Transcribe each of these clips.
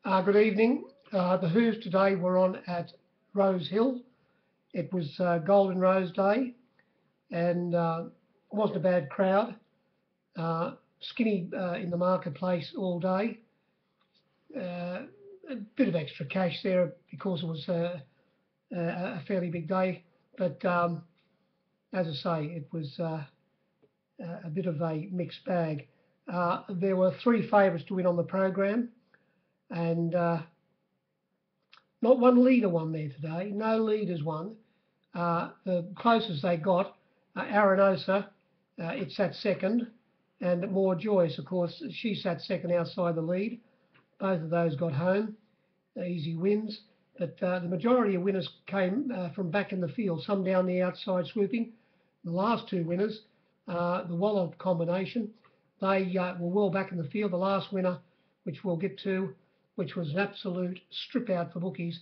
Good evening. The Who's today were on at Rosehill. It was Golden Rose Day, and it wasn't a bad crowd. Skinny in the marketplace all day. A bit of extra cash there because it was a fairly big day, but as I say, it was a bit of a mixed bag. There were three favourites to win on the program, and not one leader won there today. No leaders won. The closest they got, Arenosa, it sat second, and More Joyce, of course, she sat second outside the lead. Both of those got home, easy wins. But the majority of winners came from back in the field, some down the outside swooping. The last two winners, the Wallop combination, they were well back in the field. The last winner, which we'll get to, which was an absolute strip out for bookies,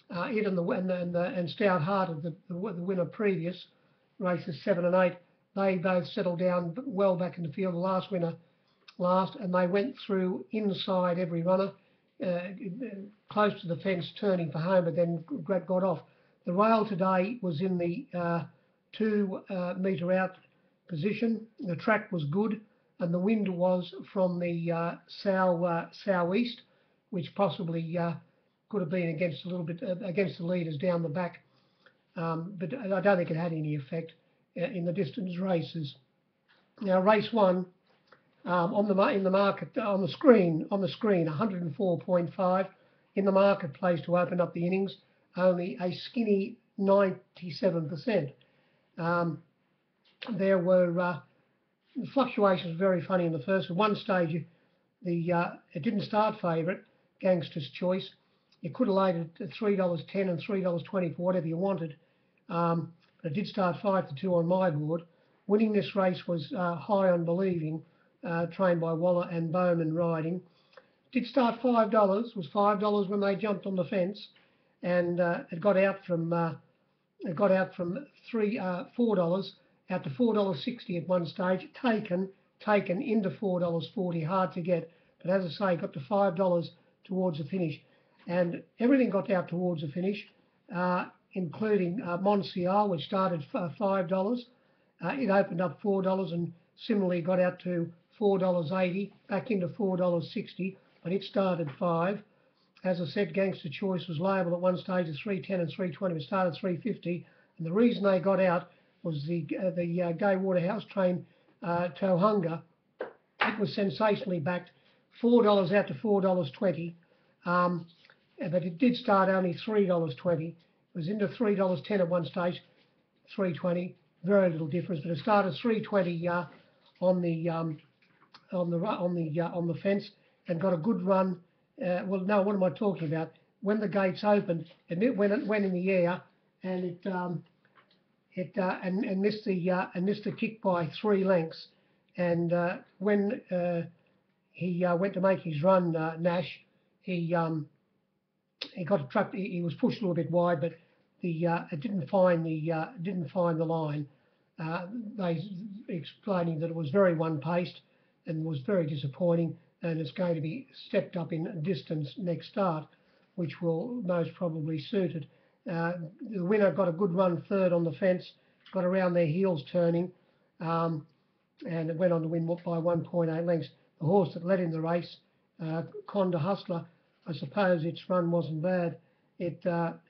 it and Stout Hearted, the winner previous, races 7 and 8, they both settled down well back in the field. The last winner last, and they went through inside every runner, close to the fence, turning for home, but then got off. The rail today was in the 2 metre out position. The track was good, and the wind was from the southeast, which possibly could have been against a little bit against the leaders down the back, but I don't think it had any effect in the distance races. Now, race 1 on the screen 104.5 in the marketplace to open up the innings, only a skinny 97%. There were fluctuations very funny in the first. At one stage, it didn't start favourite, Gangster's Choice. You could have laid it at $3.10 and $3.20 for whatever you wanted. But it did start 5-2 on my board. Winning this race was High on Believing, trained by Waller and Bowman riding. Did start $5. Was $5 when they jumped on the fence, and it got out from $4 out to $4.60 at one stage. Taken into $4.40, hard to get. But as I say, got to $5 towards the finish, and everything got out towards the finish, including Monsignor, which started $5. It opened up $4 and similarly got out to $4.80, back into $4.60, but it started $5. As I said, Gangster Choice was labelled at one stage at $3.10 and $3.20, but started $3.50, and the reason they got out was the Gay Waterhouse train Tohunga. It was sensationally backed, $4 out to $4.20, but it did start only $3.20. It was into $3.10 at one stage, $3.20, very little difference, but it started $3.20 on the fence and got a good run. Well, no, what am I talking about? When the gates opened, it went in the air, and it missed the kick by 3 lengths. And when he went to make his run, Nash, he got a truck. He was pushed a little bit wide, but it didn't find the line. They explaining that it was very one-paced and was very disappointing, and it's going to be stepped up in distance next start, which will most probably suit it. The winner got a good run, third on the fence, got around their heels turning, and it went on to win by 1.8 lengths. The horse that led in the race, Conda Hustler, I suppose its run wasn't bad. It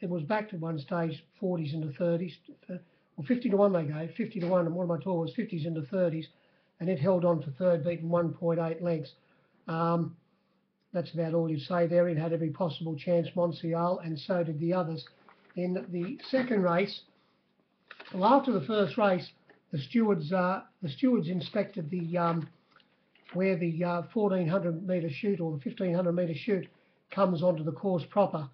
was backed at one stage, 40s into 30s. Well, 50-1 they gave, 50-1, and what am I talking, was 50s into 30s, and it held on for third, beaten 1.8 lengths. That's about all you'd say there. It had every possible chance, Monsignor, and so did the others. In the second race, well, after the first race, the stewards inspected where the 1400 metre chute or the 1500 metre chute comes onto the course proper.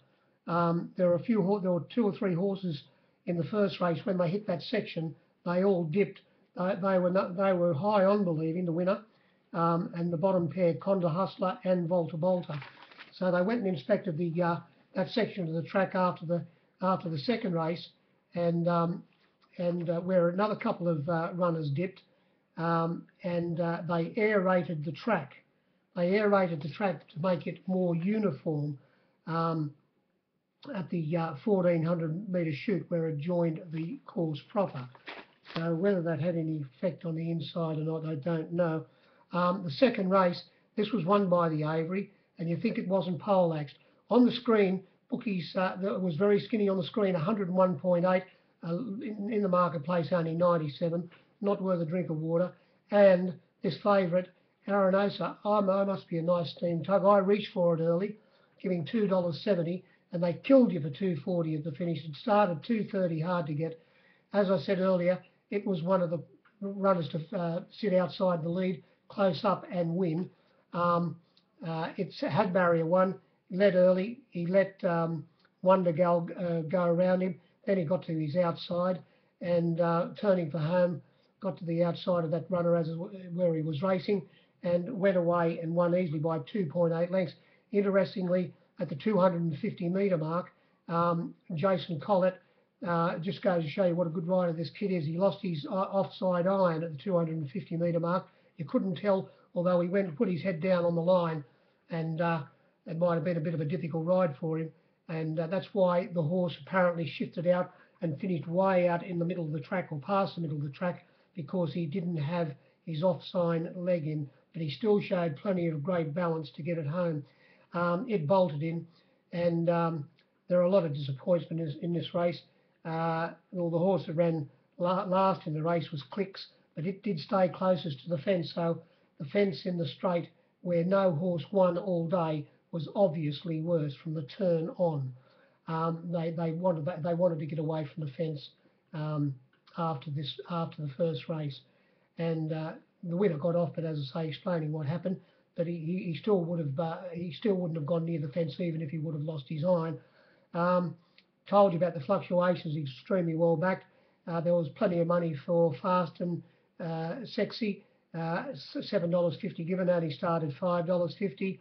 There were 2 or 3 horses in the first race. When they hit that section, they all dipped. They were High on Believing, the winner, and the bottom pair, Conda Hustler and Volta Bolta. So they went and inspected that section of the track after the second race, and where another couple of runners dipped, and they aerated the track. They aerated the track to make it more uniform. at the 1400 metre chute where it joined the course proper. So whether that had any effect on the inside or not, I don't know. The second race, this was won by the Avery, and you think it wasn't poleaxed. On the screen, bookies, that was very skinny on the screen, 101.8, in the marketplace only 97, not worth a drink of water. And this favourite, Arenosa, I must be a nice steam tug. I reached for it early, giving $2.70, and they killed you for $2.40 at the finish. It started $2.30, hard to get. As I said earlier, it was one of the runners to sit outside the lead, close up and win. It had barrier one, led early. He let Wondergal go around him. Then he got to his outside and turning for home, got to the outside of that runner as where he was racing and went away and won easily by 2.8 lengths. Interestingly, at the 250 metre mark, Jason Collett, just goes to show you what a good rider this kid is. He lost his offside iron at the 250 metre mark. You couldn't tell, although he went and put his head down on the line, and it might have been a bit of a difficult ride for him. And that's why the horse apparently shifted out and finished way out in the middle of the track or past the middle of the track because he didn't have his offside leg in, but he still showed plenty of great balance to get it home. It bolted in, and there are a lot of disappointments in this race. Well, the horse that ran last in the race was Clicks, but it did stay closest to the fence. So the fence in the straight where no horse won all day was obviously worse from the turn on. They wanted to get away from the fence after the first race, and the winner got off. But as I say, explaining what happened, but he still wouldn't have gone near the fence even if he would have lost his iron. Told you about the fluctuations, extremely well backed. There was plenty of money for Fast and Sexy, $7.50 given out. He started $5.50.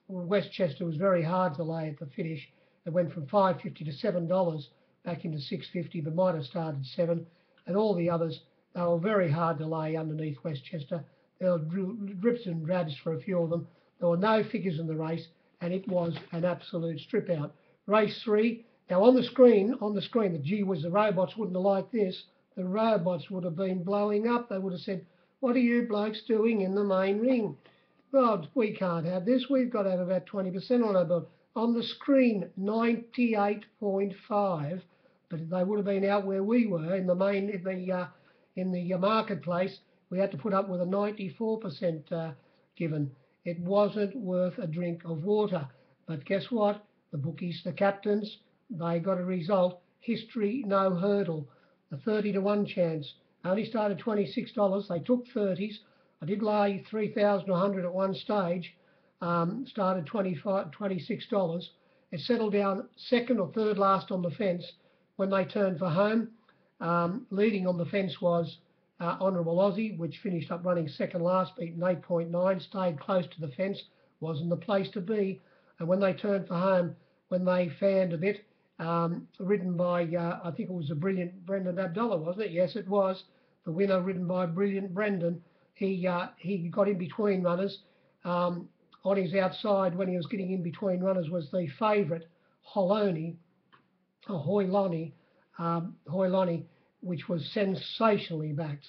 Westchester was very hard to lay at the finish. It went from $5.50 to $7 back into $6.50, but might have started $7. And all the others, they were very hard to lay underneath Westchester. There were drips and drabs for a few of them. There were no figures in the race, and it was an absolute strip out. Race 3. Now on the screen, the gee whiz, the robots wouldn't have liked this. The robots would have been blowing up. They would have said, "What are you blokes doing in the main ring? Well, we can't have this. We've got to have about 20% on our bill." On the screen, 98.5, but they would have been out where we were in the marketplace. We had to put up with a 94% given. It wasn't worth a drink of water. But guess what? The bookies, the captains, they got a result. History, no hurdle. A 30 to 1 chance. I only started $26. They took 30s. I did lay 3,100 at one stage. Started $26. It settled down second or third last on the fence when they turned for home. Leading on the fence was Honourable Aussie, which finished up running second last, beaten 8.9, stayed close to the fence, wasn't the place to be. And when they turned for home, when they fanned a bit, ridden by, I think it was a brilliant Brendan Abdullah, wasn't it? Yes, it was. The winner, ridden by brilliant Brendan. He got in between runners. On his outside, when he was getting in between runners, was the favourite, Hoyloni, which was sensationally backed.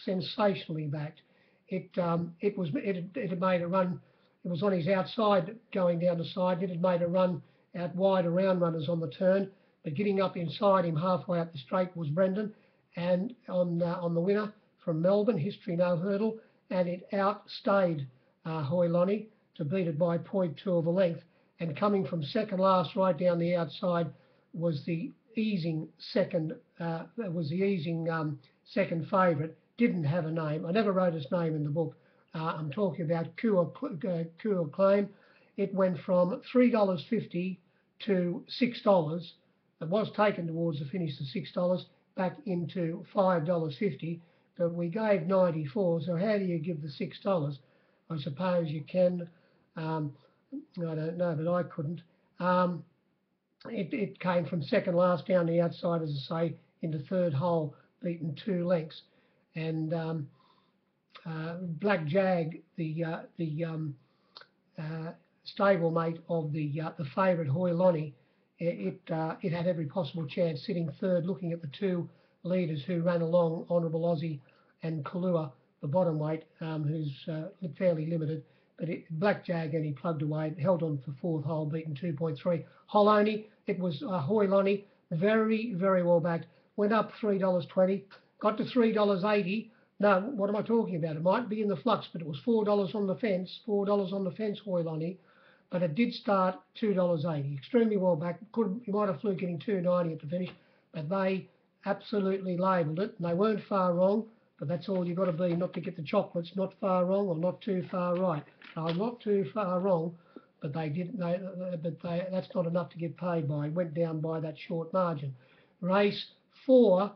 It had made a run. It was on his outside going down the side. It had made a run out wide around runners on the turn, but getting up inside him halfway up the straight was Brendan, and on the winner from Melbourne, History No Hurdle, and it outstayed Hoyloni to beat it by 0.2 of a length. And coming from second last right down the outside was the easing second. Second favourite. Didn't have a name. I never wrote his name in the book. I'm talking about Cool Claim. It went from $3.50 to $6. It was taken towards the finish to $6, back into $5.50. But we gave 94. So how do you give the $6? I suppose you can. I don't know, but I couldn't. It came from second last down the outside, as I say, into third hole, beaten 2 lengths. And Black Jag, the stablemate of the favourite Hoi Lonnie. It had every possible chance, sitting third, looking at the two leaders who ran along, Honourable Aussie and Kalua, the bottom weight, who's fairly limited. But Black Jag, and he plugged away, held on for fourth hole, beaten 2.3. Holoney, it was Hoi Lonnie, very, very well backed. Went up $3.20, got to $3.80. No, what am I talking about? It might be in the flux, but it was $4 on the fence, $4 on the fence, Hoi Lonnie. But it did start $2.80, extremely well back. You might have fluke getting $2.90 at the finish, but they absolutely labelled it, and they weren't far wrong. But that's all you've got to be, not to get the chocolates, not far wrong or not too far right. I'm not too far wrong, but they didn't. That's not enough to get paid by. It went down by that short margin. Race 4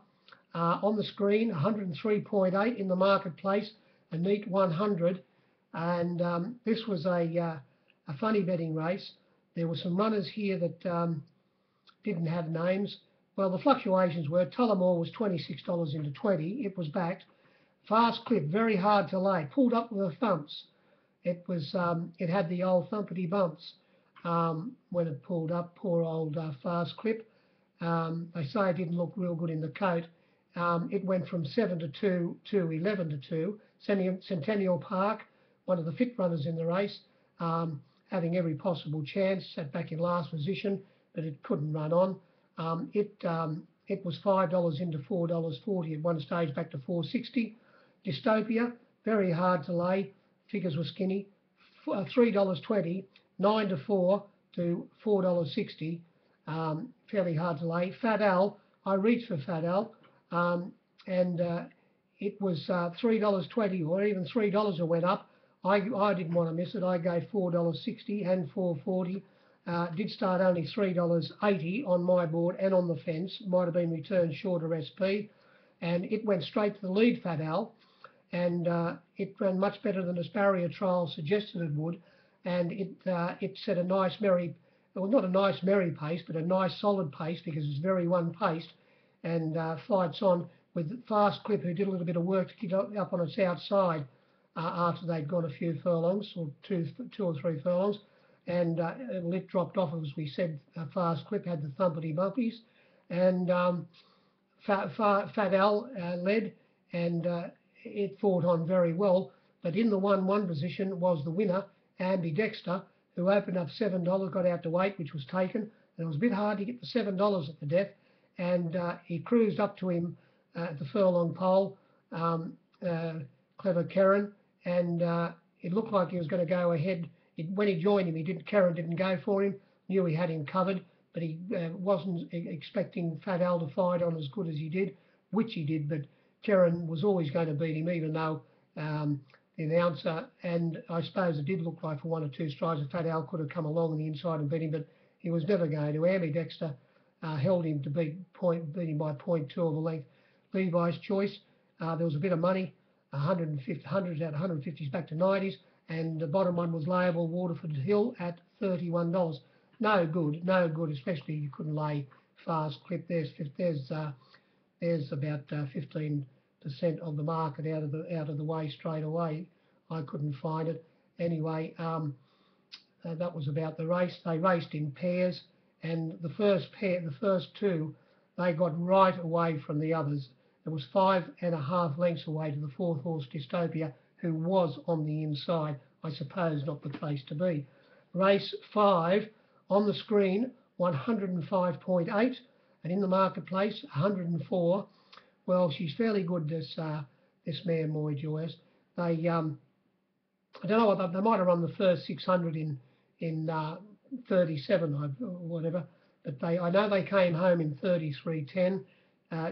on the screen, 103.8 in the marketplace, a neat 100, and this was a funny betting race. There were some runners here that didn't have names. Well, the fluctuations were Tullamore was $26 into 20. It was backed. Fast Clip, very hard to lay. Pulled up with the thumps. It was. It had the old thumpity bumps when it pulled up. Poor old Fast Clip. They say it didn't look real good in the coat. It went from 7 to 2 to 11 to 2. Centennial Park, one of the fit runners in the race, having every possible chance, sat back in last position, but it couldn't run on. It was $5 into $4.40 at one stage, back to $4.60. Dystopia, very hard to lay. Figures were skinny. $3.20, 9 to 4 to $4.60. Fairly hard to lay. Fat Al, I reached for Fat Al, and it was $3.20 or even $3 it went up. I didn't want to miss it. I gave $4.60 and $4.40. Did start only $3.80 on my board and on the fence. Might have been returned short of SP. And it went straight to the lead, Fat Al. And it ran much better than its barrier trial suggested it would. And it set a nice merry, well, not a nice merry pace, but a nice solid pace, because it's very one-paced. And fights on with Fast Clip, who did a little bit of work to get up on its outside after they'd gone a few furlongs, or two or three furlongs. And it dropped off, as we said. Fast Clip had the thumpity bumpies, and Fat Al led, and it fought on very well. But in the 1-1 position was the winner, Ambidexter, who opened up $7, got out to 8, which was taken, and it was a bit hard to get the $7 at the death, and he cruised up to him at the furlong pole, Clever Karen, and it looked like he was going to go ahead. When he joined him, Karen didn't go for him, knew he had him covered, but he wasn't expecting Fat Al to fight on as good as he did, which he did, but Karen was always going to beat him, even though the announcer, and I suppose it did look like for 1 or 2 strides that Fat Al could have come along on the inside and beat him, but he was never going to. Ambidexter held him to beat him by 0.2 of a length. Levi's Choice, there was a bit of money, 150, 100s out of 150s back to 90s, and the bottom one was layable Waterford Hill at $31. No good, especially you couldn't lay Fast Clip. There's about 15% of the market out of the way straight away. I couldn't find it. Anyway, that was about the race. They raced in pairs, and the first 2, they got right away from the others. It was 5.5 lengths away to the 4th horse, Dystopia, who was on the inside. I suppose not the place to be. Race 5 on the screen, 105.8, and in the marketplace, 104. Well, she's fairly good, this mare, Moy Joyous. They, I don't know what they might have run the first 600 in 37 or whatever, but I know they came home in 33.10.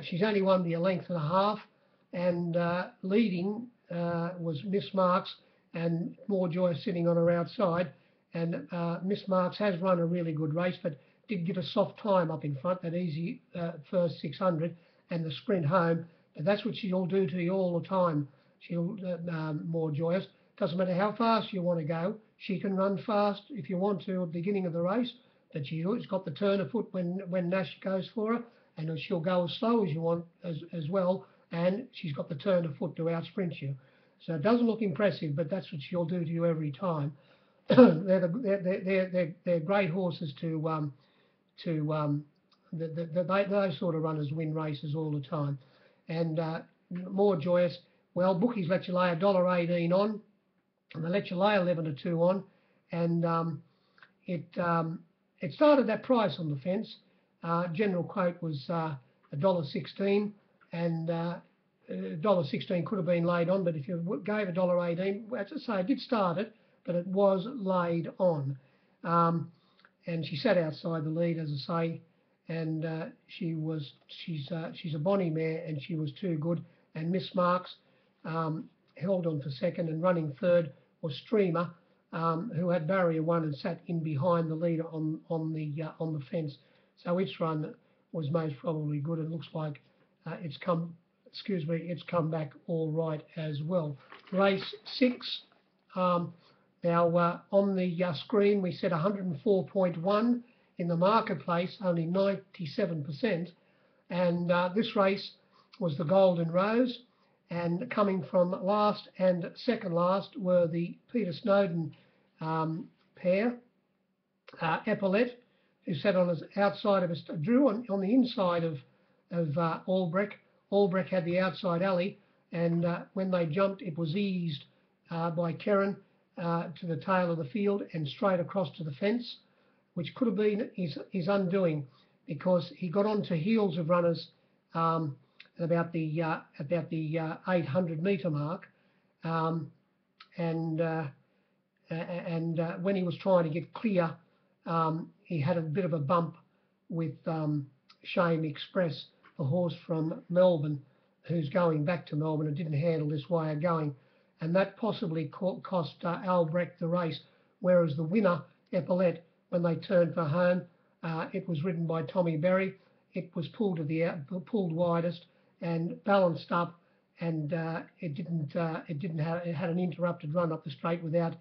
She's only won by a length and a half, and leading was Miss Marks, and More Joy sitting on her outside. And Miss Marks has run a really good race, but did get a soft time up in front, that easy first 600 and the sprint home. But that's what she'll do to you all the time. She'll More Joyous. Doesn't matter how fast you want to go. She can run fast if you want to at the beginning of the race, but she's got the turn of foot when Nash goes for her, and she'll go as slow as you want as well, and she's got the turn of foot to out sprint you. So it doesn't look impressive, but that's what she'll do to you every time. they're great horses those sort of runners win races all the time. And more joyous, well, bookies let you lay $1.18 on, and they let you lay 11 to 2 on, and it started that price on the fence. General quote was $1.16, and $1.16 could have been laid on, but if you gave $1.18, as I say, I did start it, but it was laid on. And she sat outside the lead, as I say, and she's a bonny mare, and she was too good. And Miss Marks held on for second, and running third was Streamer, who had barrier 1 and sat in behind the leader on the fence. So its run was most probably good. It looks like it's come back all right as well. Race 6. Now on the screen we said 104.1 in the marketplace, only 97%, and this race was the Golden Rose, and coming from last and second last were the Peter Snowden pair, Epaulette, who sat on the outside of us, drew on the inside of Albrecht. Albrecht had the outside alley, and when they jumped, it was eased by Kerrin to the tail of the field and straight across to the fence, which could have been his undoing, because he got onto heels of runners about the 800 metre mark, and when he was trying to get clear, he had a bit of a bump with Shame Express, the horse from Melbourne, who's going back to Melbourne and didn't handle this way of going. And that possibly cost Albrecht the race, whereas the winner, Epaulette, when they turned for home, it was ridden by Tommy Berry. It was pulled widest and balanced up, and it had an interrupted run up the straight without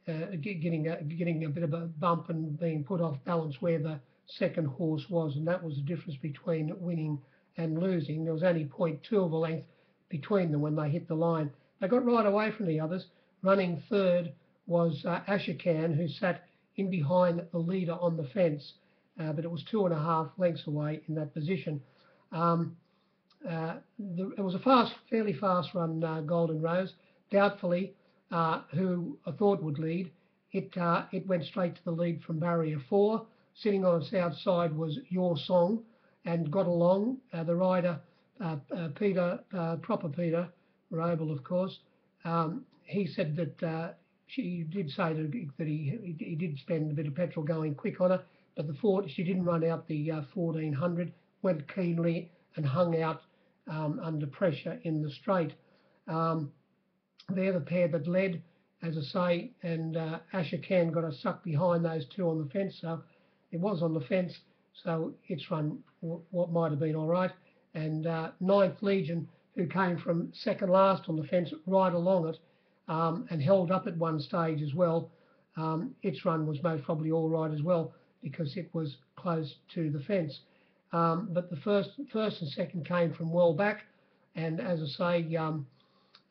getting a bit of a bump and being put off balance where the second horse was, and that was the difference between winning and losing. There was only 0.2 of a length between them when they hit the line. They got right away from the others. Running third was Ashakan, who sat in behind the leader on the fence, but it was 2.5 lengths away in that position. It was a fairly fast run, Golden Rose. Doubtfully, who I thought would lead, it went straight to the lead from barrier 4. Sitting on its outside was Your Song, and got along. The rider, Peter, proper Peter Rosehill, of course, he said that she did say that he did spend a bit of petrol going quick on her, but she didn't run out the 1400, went keenly and hung out under pressure in the straight. They're the pair that led, as I say, and Ashakan got a suck behind those two on the fence, so it was on the fence, so its run what might have been all right. And Ninth Legion, who came from second last on the fence, right along it, and held up at one stage as well. Its run was most probably all right as well, because it was close to the fence. But the first and second came from well back, and as I say,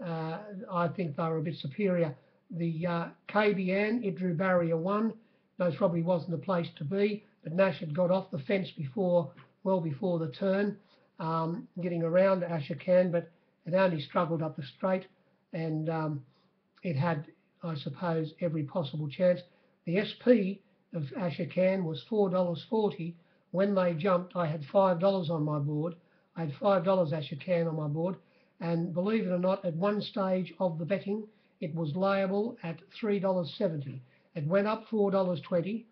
I think they were a bit superior. The KBN, it drew barrier 1. Most probably wasn't the place to be, but Nash had got off the fence well before the turn, getting around Ashakan, but it only struggled up the straight, and it had, I suppose, every possible chance. The SP of Ashakan was $4.40. When they jumped, I had $5 on my board. I had $5 Ashakan on my board, and believe it or not, at one stage of the betting, it was layable at $3.70. It went up $4.20,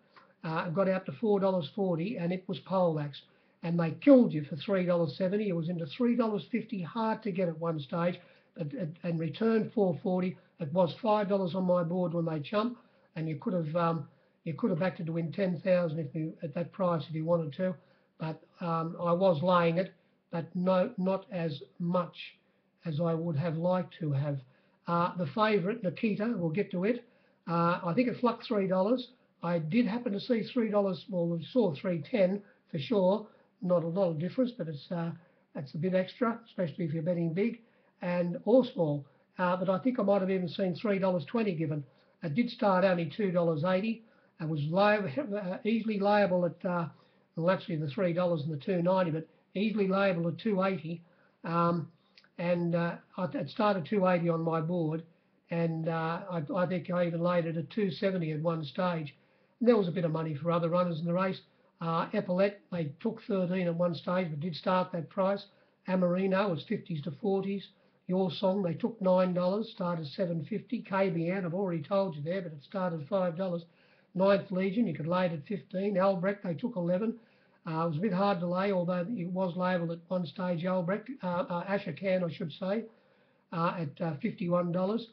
got out to $4.40, and it was poleaxed. And they killed you for $3.70. It was into $3.50, hard to get at one stage, and returned $4.40. It was $5 on my board when they jumped, and you could have backed it to win 10,000 at that price if you wanted to. But I was laying it, but not as much as I would have liked to have. The favourite, Nikita, we'll get to it. I think it flucked $3. I did happen to see $3. Well, we saw $3.10 for sure. Not a lot of difference, but it's a bit extra, especially if you're betting big and or small. But I think I might have even seen $3.20 given. It did start only $2.80. It was easily layable at, well, actually the $3 and the $2.90, but easily layable at $2.80. And it started $2.80 on my board, and I think I even laid it at $2.70 at one stage. And there was a bit of money for other runners in the race. Epaulette, they took 13 at one stage, but did start that price. Amarino was 50s to 40s. Your Song, they took $9, started $7.50. KBN, I've already told you there, but it started $5. Ninth Legion, you could lay it at 15. Albrecht, they took 11. It was a bit hard to lay, although it was labelled at one stage Albrecht, Ashokan, I should say, at $51.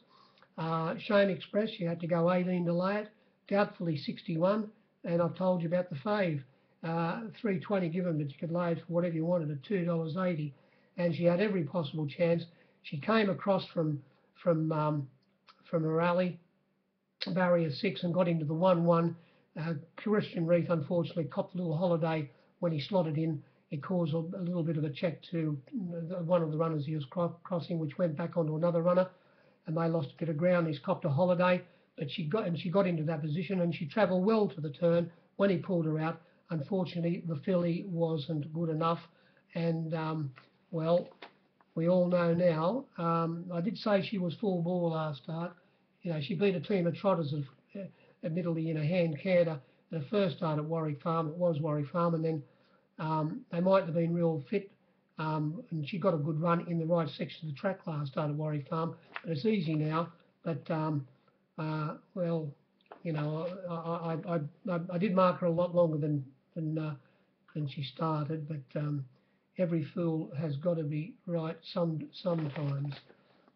Shane Express, you had to go 18 to lay it. Doubtfully 61, and I've told you about the Fave. 320 given, but you could lay it for whatever you wanted at $2.80, and she had every possible chance. She came across from a rally, barrier 6, and got into the 1-1. Christian Reith unfortunately copped a little holiday when he slotted in. It caused a little bit of a check to one of the runners he was crossing, which went back onto another runner, and they lost a bit of ground. He's copped a holiday, but she got into that position, and she travelled well to the turn when he pulled her out. Unfortunately, the filly wasn't good enough, and well, we all know now. I did say she was full bore last start. You know, she beat a team of trotters, admittedly in a hand canter. The first start at Warwick Farm, it was Warwick Farm, and then they might have been real fit, and she got a good run in the right section of the track last start at Warwick Farm. But it's easy now. But well, you know, I did mark her a lot longer than she started, but every fool has got to be right sometimes.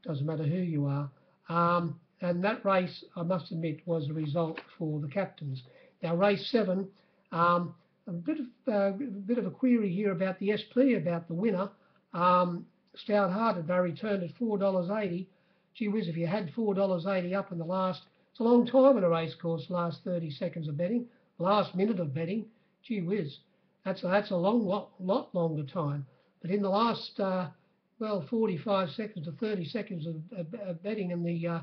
Doesn't matter who you are. And that race, I must admit, was a result for the captains. Now, race 7, a bit of a query here about the SP, about the winner. Stout Hearted, they returned at $4.80. Gee whiz, if you had $4.80 up in the last, it's a long time in a race course, last 30 seconds of betting, last minute of betting. Gee whiz, that's a lot longer time. But in the last, 45 seconds to 30 seconds of betting in the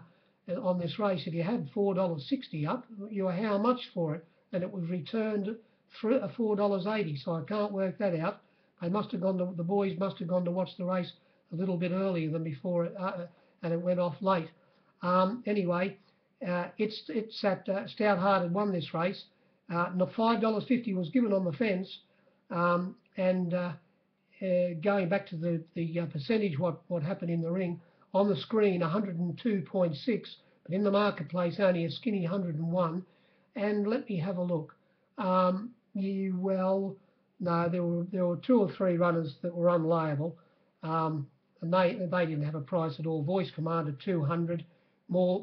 on this race, if you had $4.60 up, you were how much for it? And it was returned $4.80. So I can't work that out. The boys must have gone to watch the race a little bit earlier than before, and it went off late. Anyway, it's at Stout Hearted won this race. $5.50 was given on the fence, and going back to the percentage, what happened in the ring, on the screen 102.6, but in the marketplace only a skinny 101. And let me have a look. No, there were 2 or 3 runners that were unlayable, and they didn't have a price at all. Voice Commander 200, more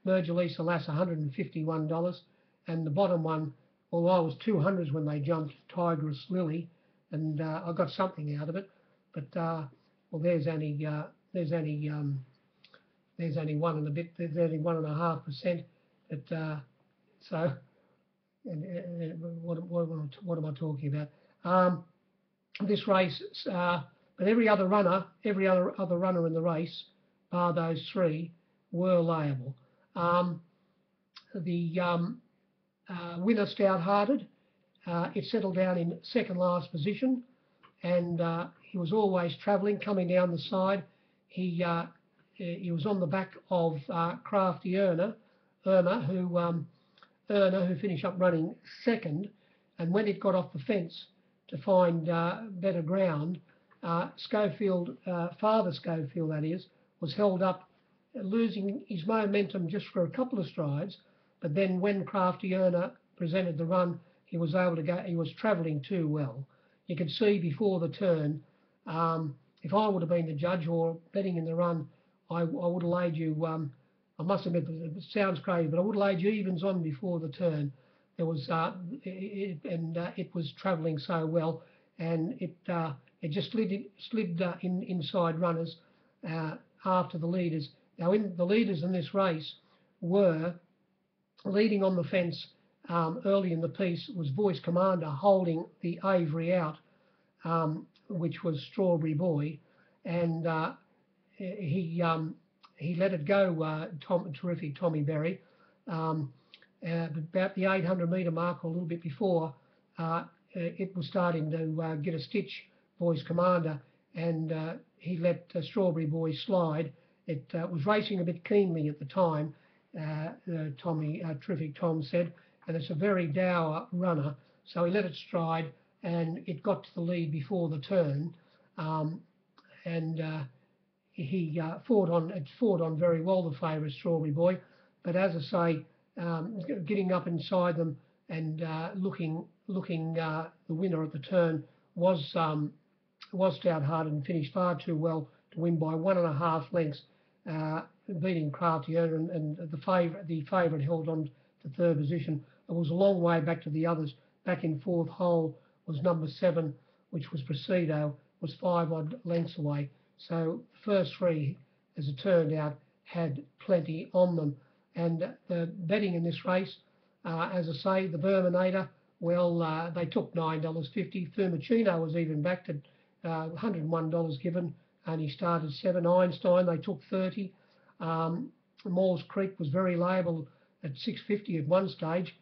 Merge Elisa Lass $151, and the bottom one, although I was 200s when they jumped, Tigress Lily, and I got something out of it, but well, there's only 1 and a bit. There's only 1.5%. But so, what am I talking about? This race, but every other runner in the race, bar those 3, were layable. The winner, Stout Hearted, it settled down in second last position, and he was always travelling, coming down the side. He was on the back of Crafty Irma, who finished up running second, and when it got off the fence to find better ground, Schofield, Father Schofield that is, was held up, losing his momentum just for a couple of strides, but then when Crafty Irma presented the run, he was able to go, he was travelling too well. You could see before the turn, if I would have been the judge or betting in the run, I would have laid you, I must admit, it sounds crazy, but I would have laid you evens on before the turn. There was, it was travelling so well, and it just slid inside runners after the leaders. Now, the leaders in this race were leading on the fence early in the piece was Voice Commander holding the Avery out, which was Strawberry Boy, and he let it go, terrific Tommy Berry. About the 800 metre mark, or a little bit before, it was starting to get a stitch, Boys Commander, and he let Strawberry Boy slide. It was racing a bit keenly at the time, terrific Tom said, and it's a very dour runner, so he let it stride, and it got to the lead before the turn, and he fought on very well, the favourite Strawberry Boy, but as I say, getting up inside them and looking the winner at the turn was Stout Hearted, and finished far too well to win by 1.5 lengths, beating Crafty Earner, and the favourite held on to third position. It was a long way back to the others. Back in fourth hole was number 7, which was Presido, was 5 odd lengths away. So the first 3, as it turned out, had plenty on them. And the betting in this race, as I say, the Verminator, well, they took $9.50. Fumicino was even backed at $101 given, and he started 7. Einstein, they took 30. Moores Creek was very liable at $6.50 at one stage.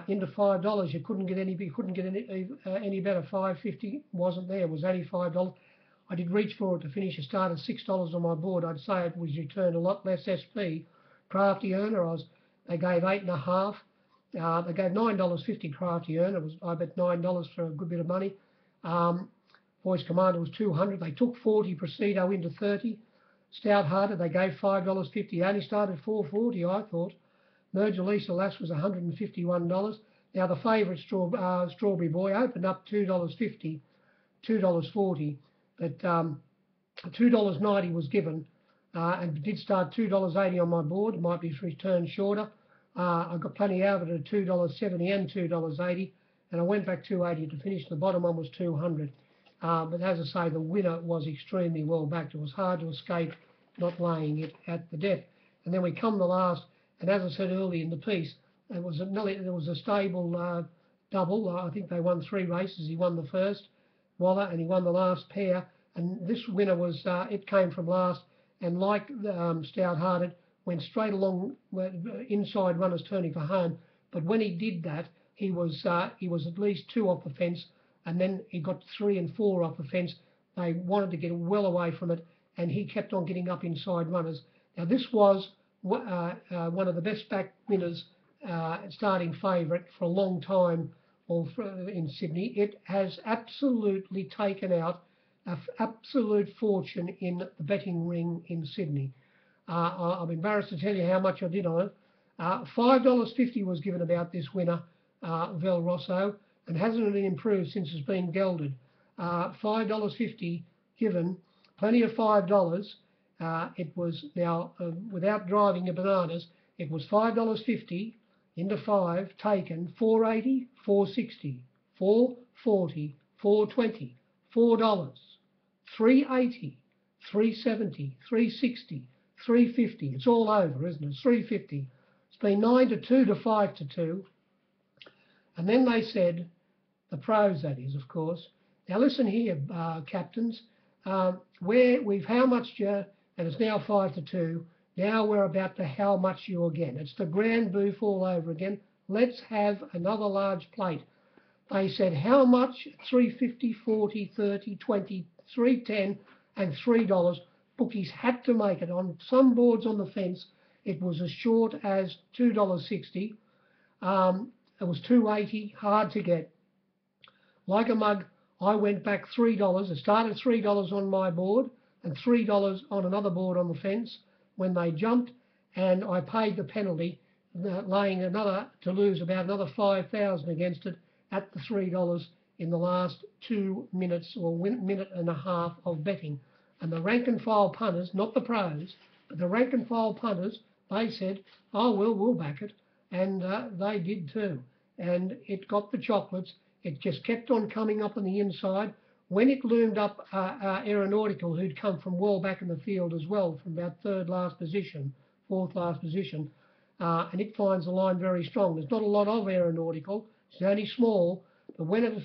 Into $5, you couldn't get any better. $5.50 wasn't there. It was only $5. I did reach for it to finish. It started $6 on my board. I'd say it was returned a lot less SP. Crafty Earner, they gave 8.5. They gave $9.50 Crafty Earner. I bet $9 for a good bit of money. Boys Commander was 200. They took 40. Presido into 30. Stout Hearted, they gave $5.50. Only started $4.40, I thought. Merger Lisa Lass was $151. Now the favourite Strawberry Boy opened up $2.50, $2.40, but $2.90 was given, and did start $2.80 on my board. It might be returned shorter. I got plenty out of it at $2.70 and $2.80, and I went back $2.80 to finish. The bottom one was $200. But as I say, the winner was extremely well backed. It was hard to escape not laying it at the death. And then we come the last, and as I said earlier in the piece, there was a stable double. I think they won 3 races. He won the first, Waller, and he won the last pair. And this winner was, it came from last, and like Stout Hearted, went straight along inside runners turning for home. But when he did that, he was at least 2 off the fence, and then he got 3 and 4 off the fence. They wanted to get well away from it, and he kept on getting up inside runners. Now this was one of the best back winners, starting favourite for a long time in Sydney. It has absolutely taken out an absolute fortune in the betting ring in Sydney. I'm embarrassed to tell you how much I did on it. $5.50 was given about this winner, Vel Rosso, and hasn't it improved since it's been gelded. $5.50 given, plenty of $5. It was now, without driving your bananas, it was $5.50 into 5, taken, $4.80, $4.60, $4.40, $4.20, $4, $3.80, $3.70, $3.60, $3.50. It's all over, isn't it? It's $3.50. It's been 9 to 2 to 5 to 2. And then they said, the pros that is, of course. Now listen here, captains. Where we've how much you, and it's now 5 to 2. Now we're about to how much you again. It's the grand boof all over again. Let's have another large plate. They said how much? $3.50, $40, $30, $20, $3.10, and $3. Bookies had to make it. On some boards on the fence, it was as short as $2.60. It was $2.80, hard to get. Like a mug, I went back $3. It started $3 on my board and $3 on another board on the fence when they jumped, and I paid the penalty, laying another to lose about another $5,000 against it at the $3 in the last 2 minutes or minute and a half of betting. And the rank and file punters, not the pros, but the rank and file punters, they said, oh, well, we'll back it. And they did too. And it got the chocolates. It just kept on coming up on the inside. When it loomed up Aeronautical, who'd come from well back in the field as well, from about fourth last position, and it finds the line very strong. There's not a lot of Aeronautical. It's only small. But when it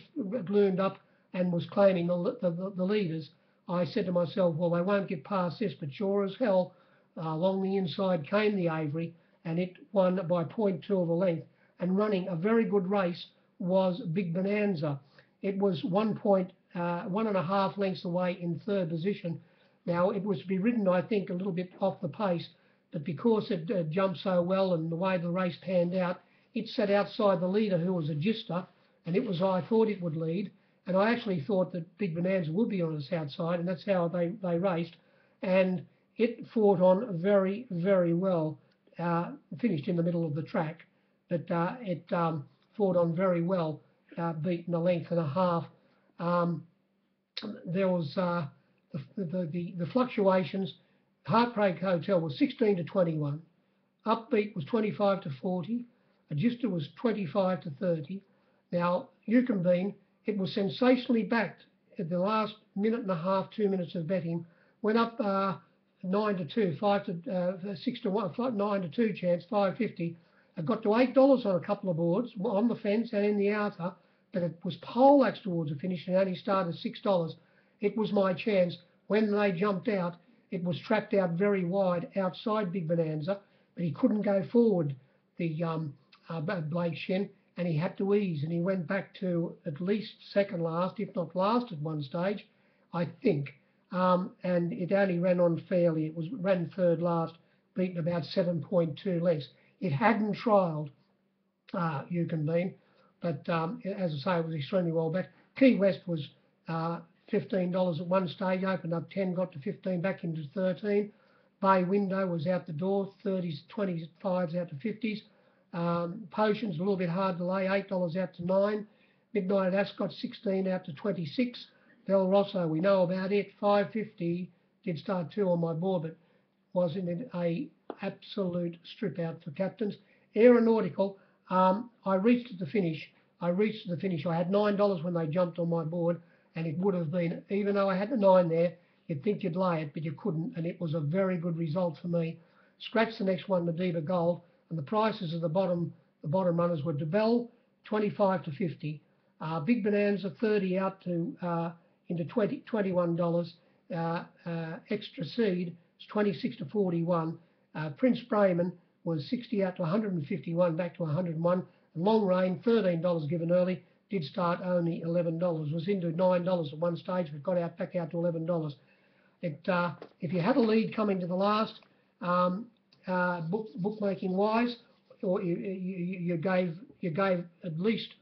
loomed up and was claiming the leaders, I said to myself, well, they won't get past this, but sure as hell, Along the inside came the Avery, and it won by 0.2 of a length. And running a very good race was Big Bonanza. It was 1.5 lengths away in third position. Now, it was to be ridden, I think, a little bit off the pace, but because it jumped so well and the way the race panned out, it sat outside the leader, who was a Gister, and it was I thought it would lead. And I actually thought that Big Bonanza would be on its outside, and that's how they raced. And it fought on very, very well, finished in the middle of the track, but it fought on very well, beaten a length and a half. There was the fluctuations. Heartbreak Hotel was 16 to 21. Upbeat was 25 to 40. Agister was 25 to 30. Now, Bean, it was sensationally backed at the last minute and a half, 2 minutes of betting. Went up 9 to 2, 5 to 6 to 1, 9 to 2 chance, 5.50. It got to $8 on a couple of boards, on the fence and in the outer, but it was poleaxed towards the finish and only started $6. It was my chance. When they jumped out, it was tracked out very wide outside Big Bonanza, but he couldn't go forward, the Blake Shin, and he had to ease, and he went back to at least second last, if not last at one stage, I think. And it only ran on fairly. It ran third last, beaten about 7.2 lengths. It hadn't trialled Bean, but as I say, it was extremely well backed. Key West was $15 at one stage, opened up 10, got to 15, back into 13. Bay Window was out the door, 30s, 25s out to 50s. Potions a little bit hard to lay, $8 out to 9. Midnight Ascot 16 out to 26. Del Rosso, we know about it, 5.50. Did start 2 on my board, but wasn't it a absolute strip out for captains. Aeronautical, I reached the finish. I had $9 when they jumped on my board, and it would have been, even though I had the 9 there, you'd think you'd lay it, but you couldn't, and it was a very good result for me. Scratch the next one, Mediva Gold, and the prices of the bottom runners were DeBell, 25 to 50. Big Bonanza, 30 out to into $21. Extra Seed was 26 to 41. Prince Brayman was 60 out to 151, back to 101. And Long Rain, $13 given early, did start only $11. Was into $9 at one stage, but got out back out to $11. If you had a lead coming to the last, bookmaking wise, or you gave at least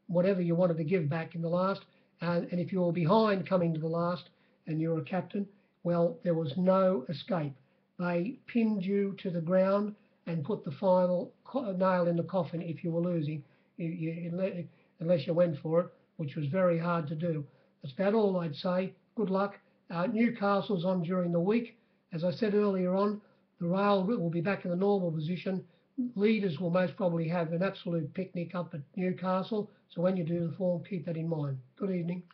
whatever you wanted to give back in the last. And if you were behind coming to the last and you're a captain, well, there was no escape. They pinned you to the ground and put the final nail in the coffin if you were losing, unless you went for it, which was very hard to do. That's about all I'd say. Good luck. Newcastle's on during the week. As I said earlier on, the rail will be back in the normal position. Leaders will most probably have an absolute picnic up at Newcastle. So when you do the form, keep that in mind. Good evening.